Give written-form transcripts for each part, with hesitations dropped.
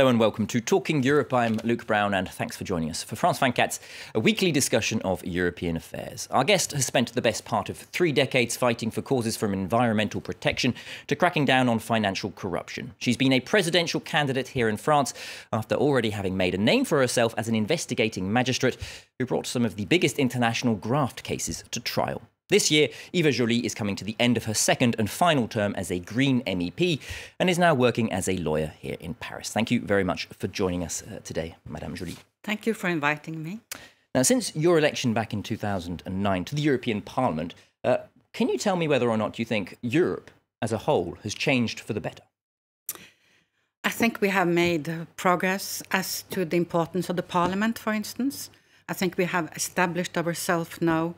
Hello and welcome to Talking Europe. I'm Luke Brown and thanks for joining us for France 24's a weekly discussion of European affairs. Our guest has spent the best part of 3 decades fighting for causes from environmental protection to cracking down on financial corruption. She's been a presidential candidate here in France after already having made a name for herself as an investigating magistrate who brought some of the biggest international graft cases to trial. This year, Eva Joly is coming to the end of her second and final term as a Green MEP and is now working as a lawyer here in Paris. Thank you very much for joining us today, Madame Joly. Thank you for inviting me. Now, since your election back in 2009 to the European Parliament, can you tell me whether or not you think Europe as a whole has changed for the better? I think we have made progress as to the importance of the Parliament, for instance. I think we have established ourselves now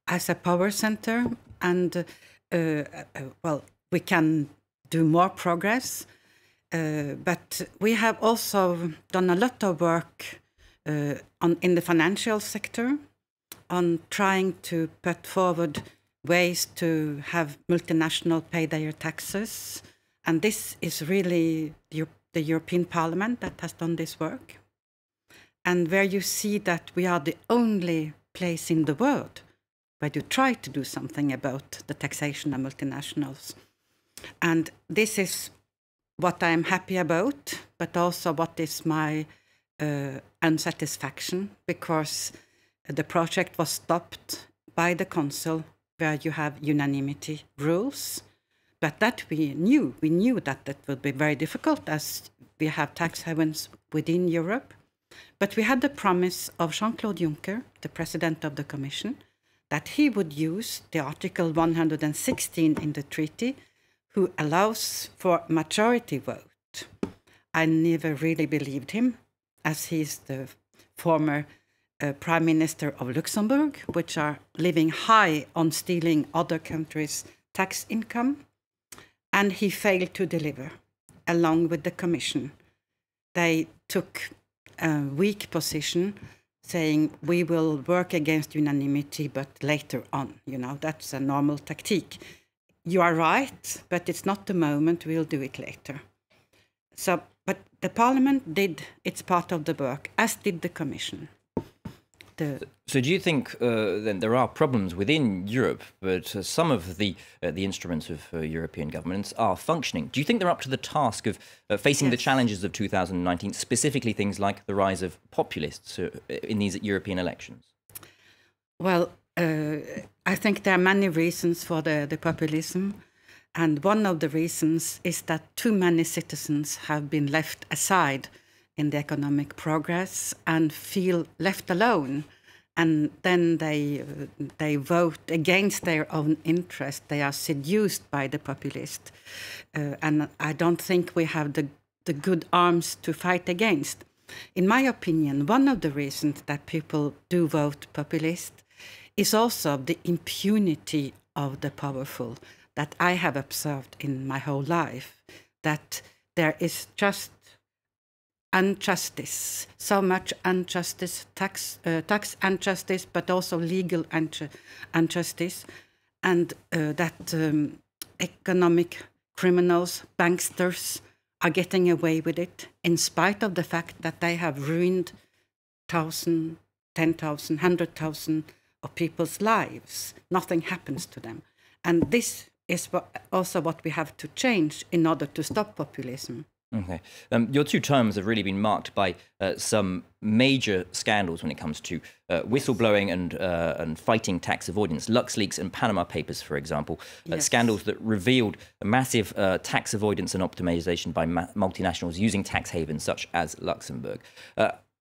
as a power center, and well, we can do more progress. But we have also done a lot of work in the financial sector on trying to put forward ways to have multinational pay their taxes. And this is really the European Parliament that has done this work. And where you see that we are the only place in the world where you try to do something about the taxation of multinationals. And this is what I'm happy about, but also what is my unsatisfaction, because the project was stopped by the Council, where you have unanimity rules. But that we knew that that would be very difficult, as we have tax havens within Europe. But we had the promise of Jean-Claude Juncker, the President of the Commission, that he would use the Article 116 in the treaty, who allows for majority vote. I never really believed him, as he's the former Prime Minister of Luxembourg, which are living high on stealing other countries' tax income. And he failed to deliver, along with the Commission. They took a weak position, saying we will work against unanimity, but later on, that's a normal tactic. You are right, but it's not the moment, we'll do it later. So, but the Parliament did its part of the work, as did the Commission. So do you think then there are problems within Europe, but some of the instruments of European governments are functioning? Do you think they're up to the task of facing the challenges of 2019, specifically things like the rise of populists in these European elections? Well, I think there are many reasons for the populism. And one of the reasons is that too many citizens have been left aside in the economic progress and feel left alone. And then they vote against their own interest. They are seduced by the populist. And I don't think we have the good arms to fight against. In my opinion, one of the reasons that people do vote populist is also the impunity of the powerful that I have observed in my whole life, that there is just injustice, so much injustice, tax injustice, but also legal injustice, and that economic criminals, banksters, are getting away with it, in spite of the fact that they have ruined 1,000, 10,000, 100,000 of people's lives. Nothing happens to them. And this is also what we have to change in order to stop populism. Okay. Your 2 terms have really been marked by some major scandals when it comes to whistleblowing and fighting tax avoidance. LuxLeaks and Panama Papers, for example, scandals that revealed a massive tax avoidance and optimization by multinationals using tax havens such as Luxembourg.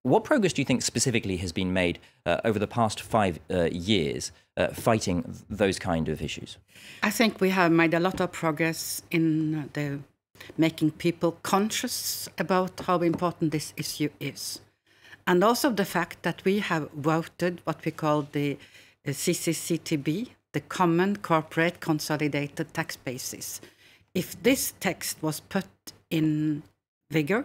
What progress do you think specifically has been made over the past 5 years fighting those kind of issues? I think we have made a lot of progress in making people conscious about how important this issue is. And also the fact that we have voted what we call the CCCTB, the Common Corporate Consolidated Tax Basis. If this text was put in vigor,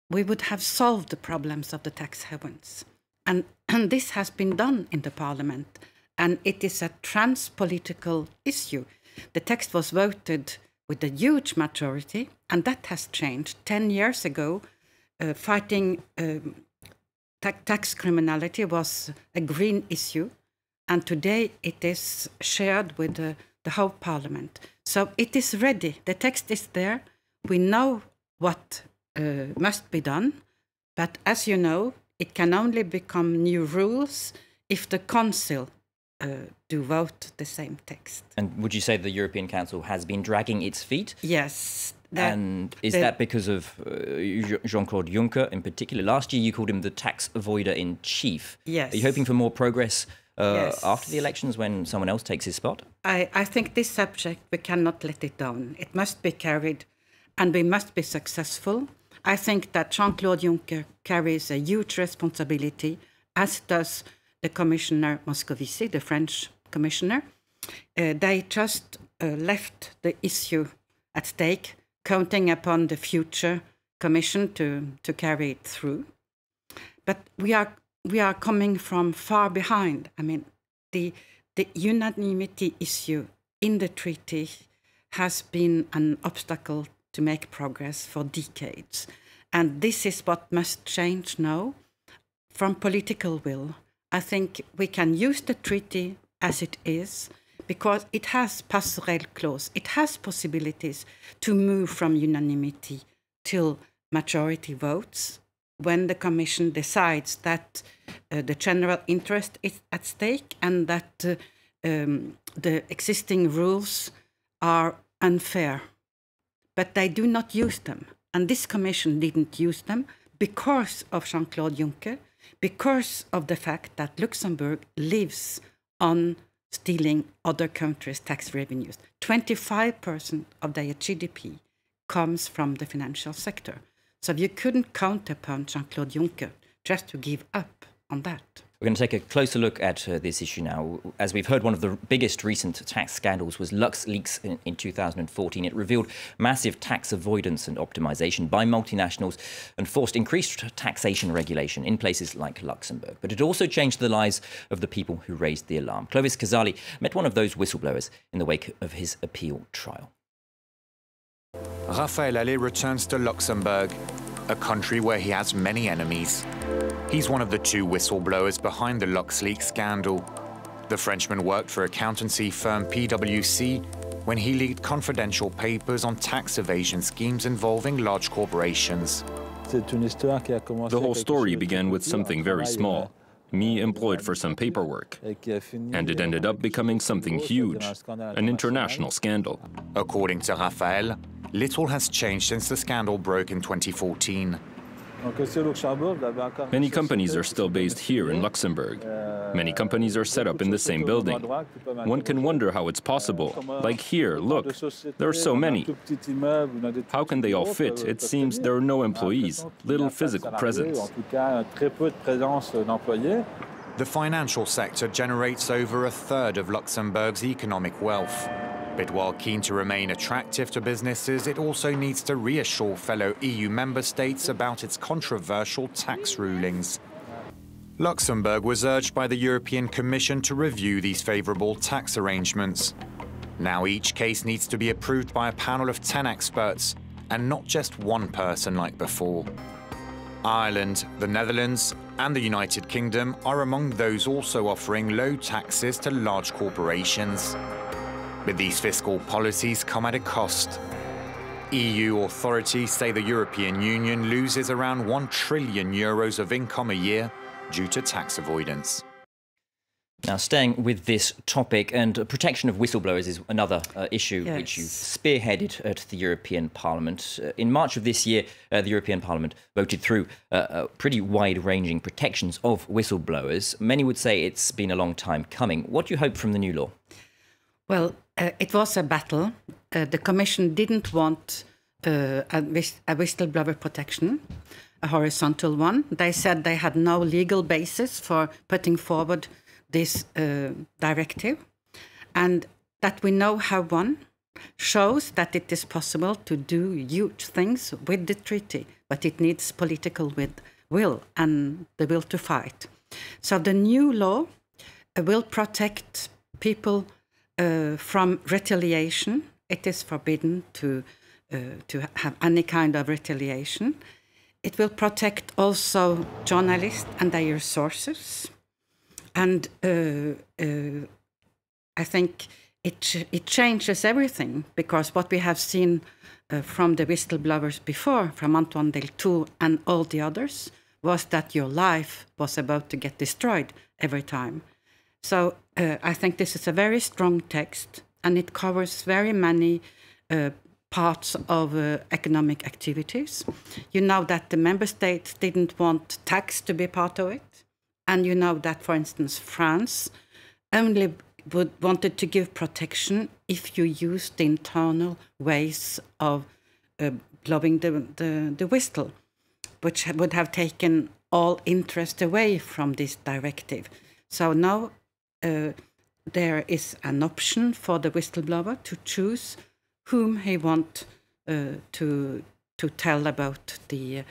we would have solved the problems of the tax havens. And this has been done in the Parliament, and it is a trans-political issue. The text was voted with a huge majority, and that has changed. 10 years ago, fighting tax criminality was a green issue, and today it is shared with the whole parliament. So it is ready. The text is there. We know what must be done, but as you know, it can only become new rules if the Council do vote the same text. And would you say the European Council has been dragging its feet? Yes. And is that because of Jean-Claude Juncker in particular? Last year you called him the tax avoider-in-chief. Yes. Are you hoping for more progress Yes. after the elections when someone else takes his spot? I think this subject, we cannot let it down. It must be carried and we must be successful. I think that Jean-Claude Juncker carries a huge responsibility, as does the Commissioner Moscovici, the French commissioner. They just left the issue at stake, counting upon the future commission to carry it through. But we are coming from far behind. I mean, the unanimity issue in the treaty has been an obstacle to make progress for decades. And this is what must change now from political will. I think we can use the treaty as it is because it has passerelle clause. It has possibilities to move from unanimity till majority votes when the Commission decides that the general interest is at stake and that the existing rules are unfair. But they do not use them. And this Commission didn't use them because of Jean-Claude Juncker, because of the fact that Luxembourg lives on stealing other countries' tax revenues. 25% of their GDP comes from the financial sector. So you couldn't count upon Jean-Claude Juncker just to give up on that. We're going to take a closer look at this issue now. As we've heard, one of the biggest recent tax scandals was LuxLeaks in 2014. It revealed massive tax avoidance and optimization by multinationals and forced increased taxation regulation in places like Luxembourg. But it also changed the lives of the people who raised the alarm. Clovis Kazali met one of those whistleblowers in the wake of his appeal trial. Raphael Allais returns to Luxembourg, a country where he has many enemies. He's one of the two whistleblowers behind the LuxLeaks scandal. The Frenchman worked for accountancy firm PwC when he leaked confidential papers on tax evasion schemes involving large corporations. The whole story began with something very small, me employed for some paperwork, and it ended up becoming something huge, an international scandal. According to Raphael, little has changed since the scandal broke in 2014. Many companies are still based here in Luxembourg. Many companies are set up in the same building. One can wonder how it's possible. Like here, look, there are so many. How can they all fit? It seems there are no employees, little physical presence. The financial sector generates over a third of Luxembourg's economic wealth. But while keen to remain attractive to businesses, it also needs to reassure fellow EU member states about its controversial tax rulings. Luxembourg was urged by the European Commission to review these favourable tax arrangements. Now each case needs to be approved by a panel of 10 experts, and not just one person like before. Ireland, the Netherlands, and the United Kingdom are among those also offering low taxes to large corporations. But these fiscal policies come at a cost. EU authorities say the European Union loses around €1 trillion of income a year due to tax avoidance. Now, staying with this topic, and protection of whistleblowers is another issue which you spearheaded at the European Parliament. In March of this year, the European Parliament voted through pretty wide-ranging protections of whistleblowers. Many would say it's been a long time coming. What do you hope from the new law? Well, it was a battle. The Commission didn't want a whistleblower protection, a horizontal one. They said they had no legal basis for putting forward this directive. And that we now have one shows that it is possible to do huge things with the treaty, but it needs political will and the will to fight. So the new law will protect people from retaliation. It is forbidden to have any kind of retaliation. it will protect also journalists and their sources. And I think it changes everything, because what we have seen from the whistleblowers before, from Antoine Deltour and all the others, was that your life was about to get destroyed every time. So I think this is a very strong text, and it covers very many parts of economic activities. You know that the member states didn't want tax to be part of it. And you know that, for instance, France only wanted to give protection if you used the internal ways of blowing the whistle, which would have taken all interest away from this directive. So now there is an option for the whistleblower to choose whom he wants to tell about the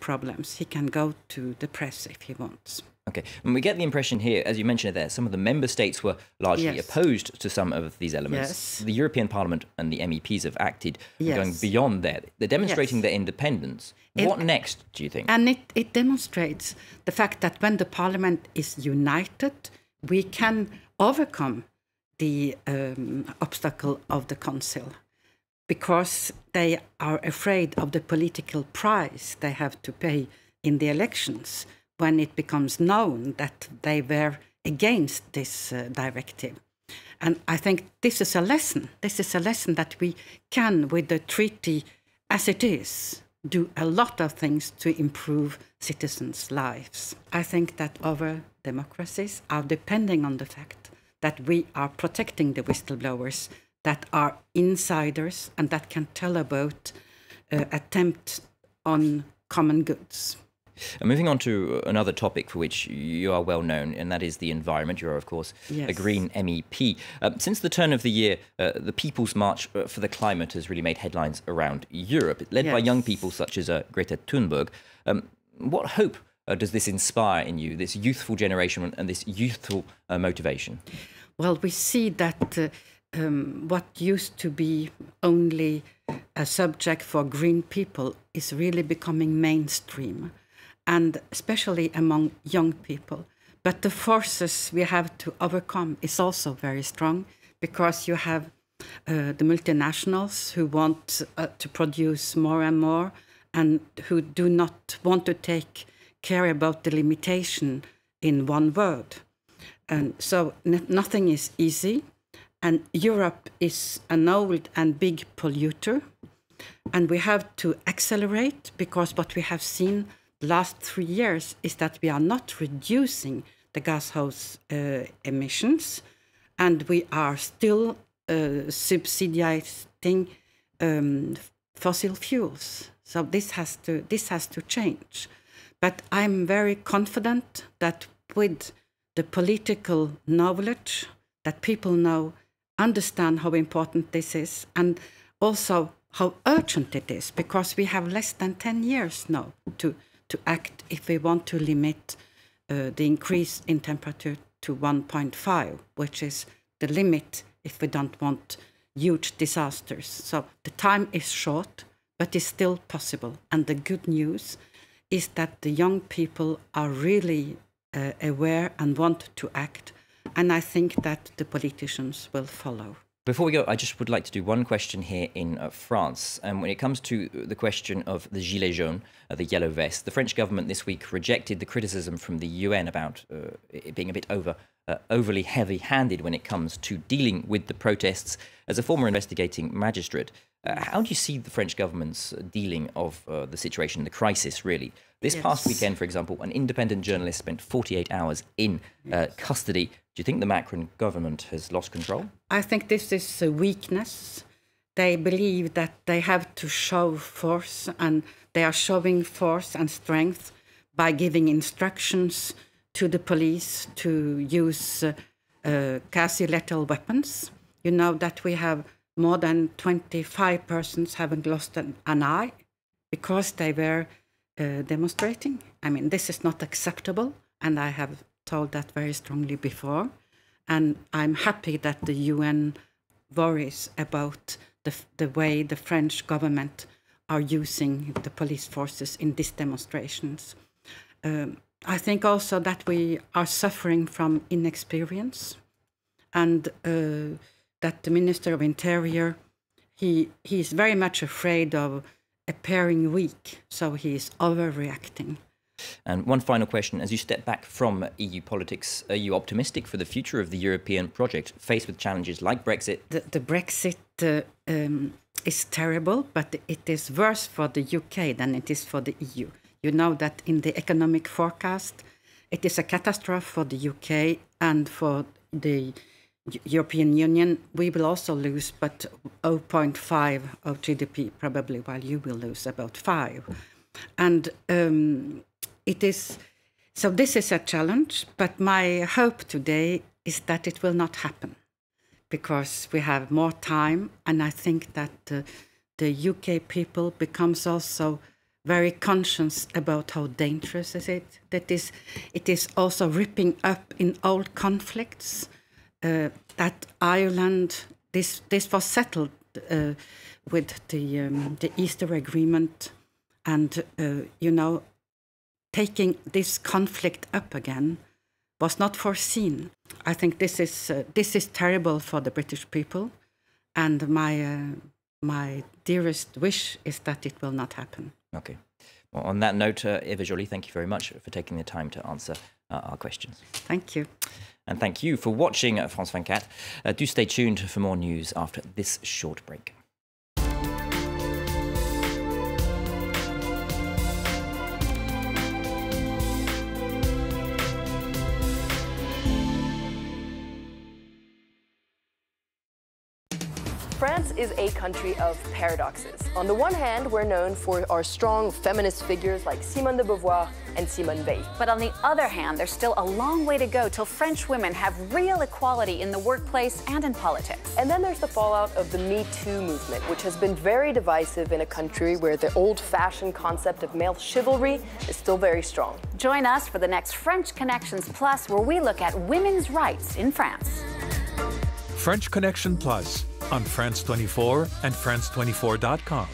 problems. He can go to the press if he wants. Okay, and we get the impression here, as you mentioned it there, some of the member states were largely opposed to some of these elements. Yes. The European Parliament and the MEPs have acted going Yes. beyond that. They're demonstrating their independence. What next, do you think? And it demonstrates the fact that when the Parliament is united, we can overcome the obstacle of the Council, because they are afraid of the political price they have to pay in the elections when it becomes known that they were against this directive. And I think this is a lesson. This is a lesson that we can, with the treaty as it is, do a lot of things to improve citizens' lives. I think that our democracies are depending on the fact that we are protecting the whistleblowers that are insiders and that can tell about attempts on common goods. And moving on to another topic for which you are well known, and that is the environment. You are, of course, a Green MEP. Since the turn of the year, the People's March for the Climate has really made headlines around Europe, led by young people such as Greta Thunberg. What hope does this inspire in you, this youthful generation and this youthful motivation? Well, we see that what used to be only a subject for green people is really becoming mainstream, and especially among young people. But the forces we have to overcome is also very strong, because you have the multinationals who want to produce more and more, and who do not want to take care about the limitation in one word. And so nothing is easy. And Europe is an old and big polluter. And we have to accelerate, because what we have seen the last 3 years is that we are not reducing the gashouse emissions, and we are still subsidizing fossil fuels. So this has to change. But I'm very confident that with the political knowledge that people now understand how important this is, and also how urgent it is, because we have less than 10 years now to act if we want to limit the increase in temperature to 1.5, which is the limit if we don't want huge disasters. So the time is short, but it's still possible. And the good news is that the young people are really aware and want to act. And I think that the politicians will follow. Before we go, I just would like to do one question here in France. When it comes to the question of the gilets jaunes, the yellow vest, the French government this week rejected the criticism from the UN about it being a bit overly heavy-handed when it comes to dealing with the protests. As a former investigating magistrate, how do you see the French government's dealing of the situation, the crisis, really? This past weekend, for example, an independent journalist spent 48 hours in custody. Do you think the Macron government has lost control? I think this is a weakness. They believe that they have to show force, and they are showing force and strength by giving instructions to the police to use quasi-lethal weapons. You know that we have more than 25 persons having lost an eye because they were demonstrating. I mean, this is not acceptable, and I have told that very strongly before. And I'm happy that the UN worries about the way the French government are using the police forces in these demonstrations. I think also that we are suffering from inexperience, and that the Minister of Interior, he is very much afraid of appearing weak, so he is overreacting. And one final question, as you step back from EU politics, are you optimistic for the future of the European project, faced with challenges like Brexit? The Brexit is terrible, but it is worse for the UK than it is for the EU. You know that in the economic forecast, it is a catastrophe for the UK, and for the European Union, we will also lose, but 0.5 of GDP probably, while you will lose about 5. And so this is a challenge, but my hope today is that it will not happen, because we have more time, and I think that the UK people becomes also very conscious about how dangerous is it. That it is also ripping up in old conflicts. That Ireland, this was settled with the Easter Agreement, and you know, taking this conflict up again was not foreseen. I think this is terrible for the British people, and my dearest wish is that it will not happen. Okay. Well, on that note, Eva Joly, thank you very much for taking the time to answer our questions. Thank you. And thank you for watching France 24. Do stay tuned for more news after this short break. France is a country of paradoxes. On the one hand, we're known for our strong feminist figures like Simone de Beauvoir and Simone Weil. But on the other hand, there's still a long way to go till French women have real equality in the workplace and in politics. And then there's the fallout of the Me Too movement, which has been very divisive in a country where the old-fashioned concept of male chivalry is still very strong. Join us for the next French Connections Plus, where we look at women's rights in France. French Connection Plus on France 24 and France24.com.